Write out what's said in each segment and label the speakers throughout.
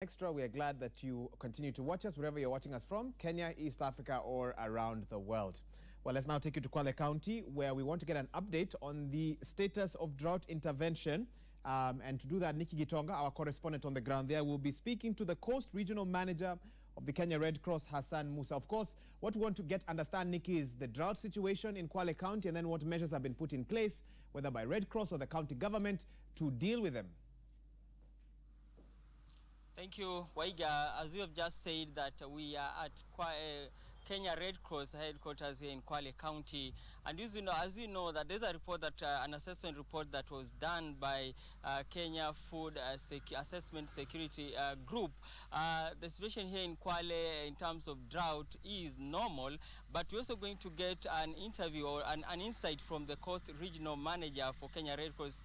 Speaker 1: Extra. We are glad that you continue to watch us wherever you're watching us from, Kenya, East Africa, or around the world. Well, let's now take you to Kwale County, where we want to get an update on the status of drought intervention. And to do that, Nikki Gitonga, our correspondent on the ground there, will be speaking to the Coast Regional Manager of the Kenya Red Cross, Hassan Musa. Of course, what we want to understand, Nikki, is the drought situation in Kwale County and then what measures have been put in place, whether by Red Cross or the county government, to deal with them.
Speaker 2: Thank you, Waiga. As you have just said that we are at Kenya Red Cross headquarters here in Kwale County, and as you know that there's a report that an assessment report that was done by Kenya Food Assessment Security Group. The situation here in Kwale in terms of drought is normal, but we're also going to get an interview or an insight from the Coast Regional Manager for Kenya Red Cross,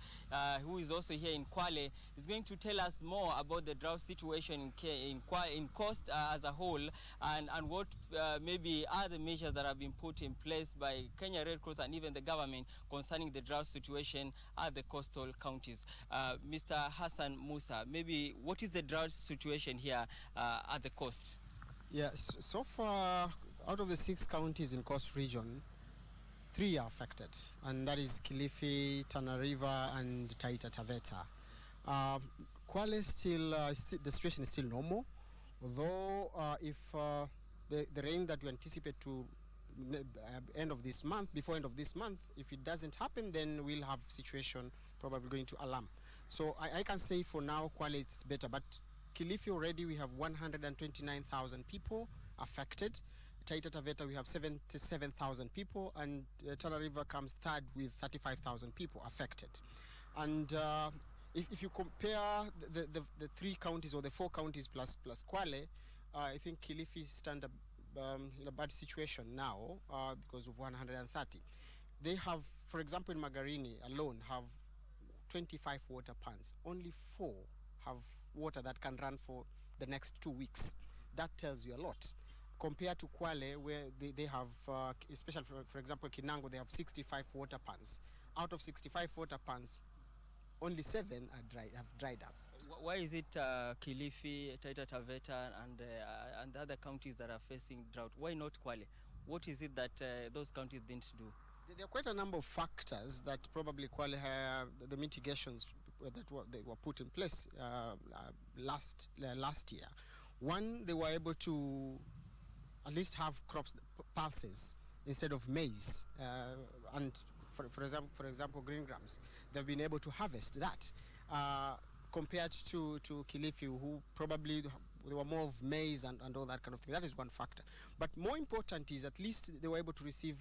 Speaker 2: who is also here in Kwale. Is going to tell us more about the drought situation in Coast as a whole, and what maybe other measures that have been put in place by Kenya Red Cross and even the government concerning the drought situation at the coastal counties. Mr. Hassan Musa, maybe what is the drought situation here at the coast?
Speaker 3: Yes, so far out of the 6 counties in Coast Region, 3 are affected, and that is Kilifi, Tana River, and Taita Taveta. Kwale still, the situation is still normal, although if the rain that we anticipate to end of this month, before end of this month, if it doesn't happen, then we'll have situation probably going to alarm. So I can say for now Kwale it's better, but Kilifi already we have 129,000 people affected. Taita Taveta we have 77,000 people, and Tana River comes third with 35,000 people affected. And if you compare the 3 counties or the 4 counties plus Kwale, I think Kilifi stand in a bad situation now because of 130. They have, for example, in Magarini alone, have 25 water pans. Only 4 have water that can run for the next 2 weeks. That tells you a lot. Compared to Kwale, where they have, especially for example, Kinango, they have 65 water pans. Out of 65 water pans, only 7 are have dried up.
Speaker 2: Why is it Kilifi, Taita Taveta, and other counties that are facing drought? Why not Kwale? What is it that those counties didn't do?
Speaker 3: There are quite a number of factors that probably Kwale have, the mitigations that they were put in place last year. One, they were able to at least have crops, pulses, instead of maize, and for example, green grams. They've been able to harvest that. Compared to Kilifi, who probably there were more of maize and all that kind of thing. That is one factor. But more important is at least they were able to receive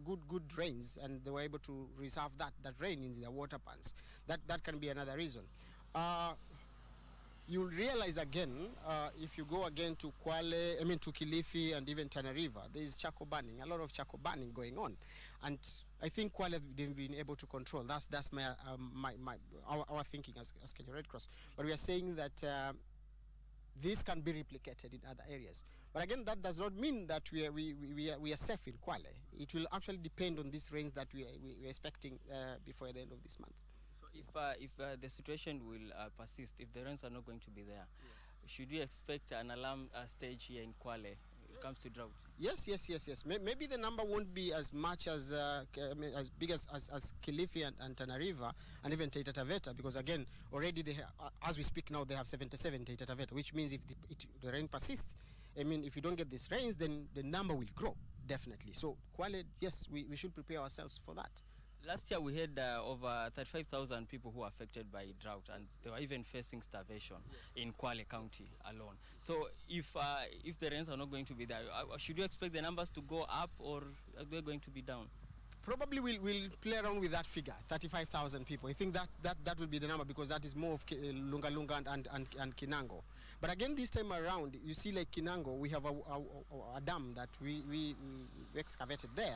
Speaker 3: good rains, and they were able to reserve that rain in their water pans. That can be another reason. You'll realize again, if you go again to Kwale, to Kilifi and even Tana River, there is charcoal burning, a lot of charcoal burning going on. And I think Kwale they've been able to control. That's our thinking as Kenya Red Cross. But we are saying that this can be replicated in other areas. But again, that does not mean that we are safe in Kwale. It will actually depend on these rains that we are expecting before the end of this month.
Speaker 2: So if the situation will persist, if the rains are not going to be there, should we expect an alarm stage here in Kwale when it comes to drought? Yes.
Speaker 3: Maybe the number won't be as much as big as Kilifi and Tana River and even Taita Taveta, because again, already as we speak now, they have 77 Taita Taveta, which means if the rain persists, if you don't get these rains, then the number will grow, definitely. So Kwale, yes, we should prepare ourselves for that.
Speaker 2: Last year we had over 35,000 people who were affected by drought, and they were even facing starvation in Kwale County alone. So if the rains are not going to be there, should you expect the numbers to go up, or are they going to be down?
Speaker 3: Probably we'll play around with that figure, 35,000 people. I think that will be the number, because that is more of Lunga and Kinango. But again, this time around, you see, like Kinango, we have a dam that we excavated there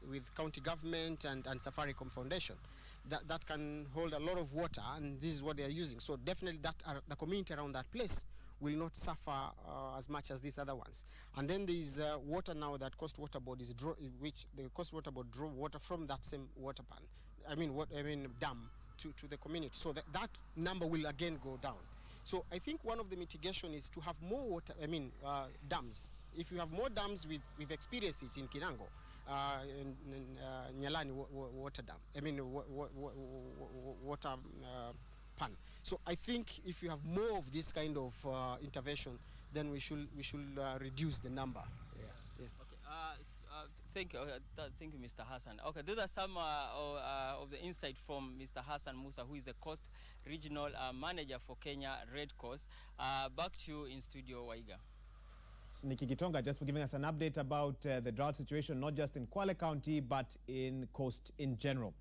Speaker 3: with county government and Safaricom Foundation. That can hold a lot of water, and this is what they are using. So definitely the community around that place will not suffer as much as these other ones. And then there is water now that Coast Water Board which the Coast Water Board drove water from that same water dam to the community. So that number will again go down. So I think one of the mitigation is to have more water, dams. If you have more dams, we've experienced it in Kinango, Nyalani water dam, water pan. So I think if you have more of this kind of intervention, then we should reduce the number. Yeah.
Speaker 2: Okay. Thank you, Mr. Hassan. Okay, these are some of the insight from Mr. Hassan Musa, who is the Coast Regional Manager for Kenya Red Cross. Back to you in studio, Waiga.
Speaker 1: Nikki Gitonga, just for giving us an update about the drought situation, not just in Kwale County, but in Coast in general.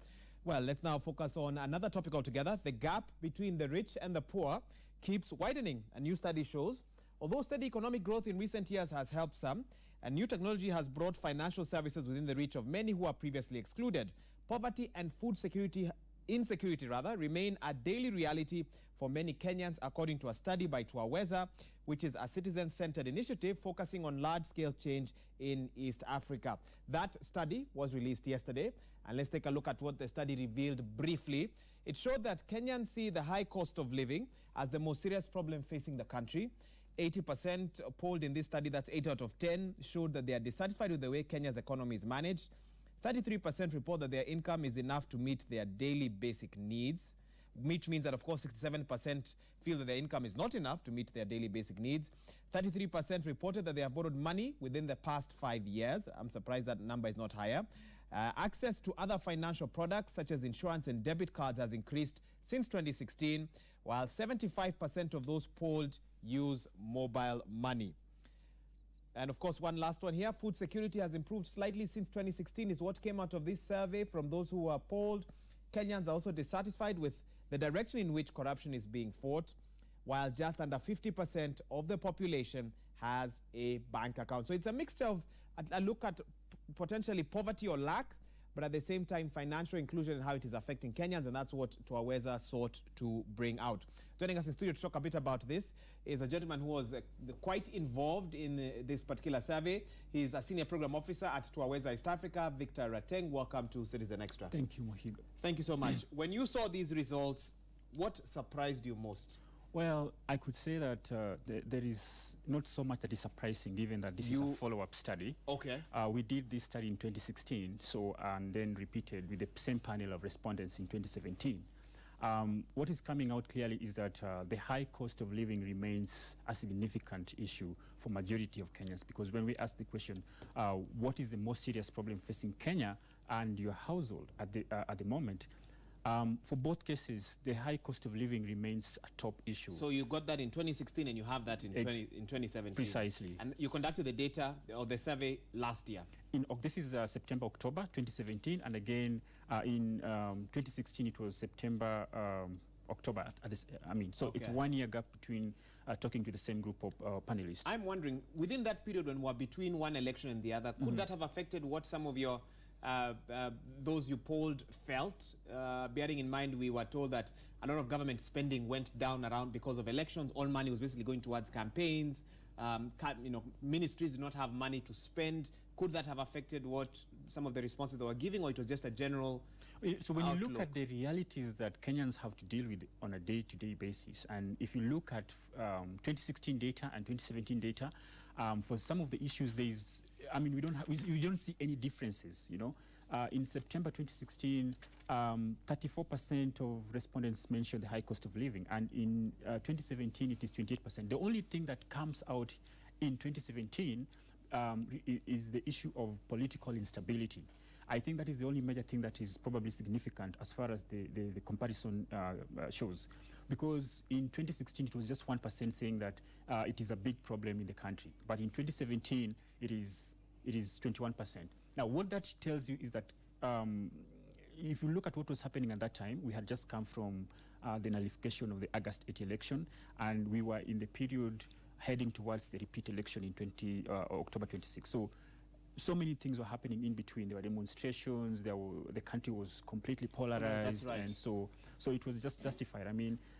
Speaker 1: Well, let's now focus on another topic altogether. The gap between the rich and the poor keeps widening. A new study shows, although steady economic growth in recent years has helped some, and new technology has brought financial services within the reach of many who are previously excluded, poverty and food insecurity remain a daily reality for many Kenyans, according to a study by Twaweza, which is a citizen-centered initiative focusing on large-scale change in East Africa. That study was released yesterday, and let's take a look at what the study revealed briefly. It showed that Kenyans see the high cost of living as the most serious problem facing the country. 80% polled in this study, that's 8 out of 10, showed that they are dissatisfied with the way Kenya's economy is managed. 33% report that their income is enough to meet their daily basic needs, which means that, of course, 67% feel that their income is not enough to meet their daily basic needs. 33% reported that they have borrowed money within the past 5 years. I'm surprised that number is not higher. Access to other financial products, such as insurance and debit cards, has increased since 2016, while 75% of those polled use mobile money. And of course, one last one here, food security has improved slightly since 2016 is what came out of this survey from those who were polled. Kenyans are also dissatisfied with the direction in which corruption is being fought, while just under 50% of the population has a bank account. So it's a mixture of a look at potentially poverty or lack, but at the same time financial inclusion and how it is affecting Kenyans, and that's what Twaweza sought to bring out. Joining us in studio to talk a bit about this is a gentleman who was quite involved in this particular survey. He's a senior program officer at Twaweza East Africa, Victor Rateng. Welcome to Citizen Extra.
Speaker 4: Thank you, Mohigo.
Speaker 1: Thank you so much. When you saw these results, what surprised you most?
Speaker 4: Well, I could say that there is not so much that is surprising, given that this is a follow-up study.
Speaker 1: Okay.
Speaker 4: We did this study in 2016, and then repeated with the same panel of respondents in 2017. What is coming out clearly is that the high cost of living remains a significant issue for majority of Kenyans, because when we ask the question, what is the most serious problem facing Kenya and your household at the moment, for both cases, the high cost of living remains a top issue.
Speaker 1: So you got that in 2016 and you have that in 2017.
Speaker 4: Precisely.
Speaker 1: And you conducted the data or the survey last year.
Speaker 4: This is September, October 2017, and again in 2016 it was September, October. So it's 1 year gap between talking to the same group of panelists.
Speaker 1: I'm wondering, within that period when we're between one election and the other, could that have affected what some of your those you polled felt, bearing in mind we were told that a lot of government spending went down around because of elections. All money was basically going towards campaigns. Ministries do not have money to spend. Could that have affected what some of the responses they were giving, or it was just a general
Speaker 4: So when
Speaker 1: outlook?
Speaker 4: you look at the realities that Kenyans have to deal with on a day-to-day basis, and if you look at 2016 data and 2017 data, for some of the issues, we don't see any differences. In September 2016, 34% of respondents mentioned the high cost of living, and in 2017 it is 28%. The only thing that comes out in 2017 is the issue of political instability. I think that is the only major thing that is probably significant as far as the comparison shows. Because in 2016, it was just 1% saying that it is a big problem in the country. But in 2017, it is 21%. Now, what that tells you is that if you look at what was happening at that time, we had just come from the nullification of the August 8 election, and we were in the period heading towards the repeat election in October 26. So many things were happening in between. There were demonstrations. The country was completely polarized,
Speaker 1: that's right.
Speaker 4: And so it was just justified.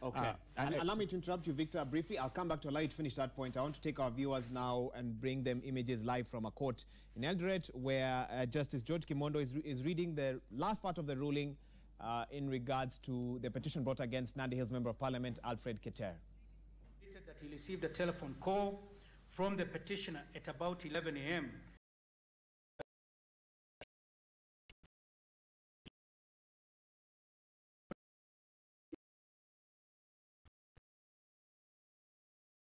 Speaker 1: Okay. And allow me to interrupt you, Victor, briefly. I'll come back to allow you to finish that point. I want to take our viewers now and bring them images live from a court in Eldoret, where Justice George Kimondo is reading the last part of the ruling in regards to the petition brought against Nandi Hills Member of Parliament Alfred Keter.
Speaker 5: that he received a telephone call from the petitioner at about 11 a.m.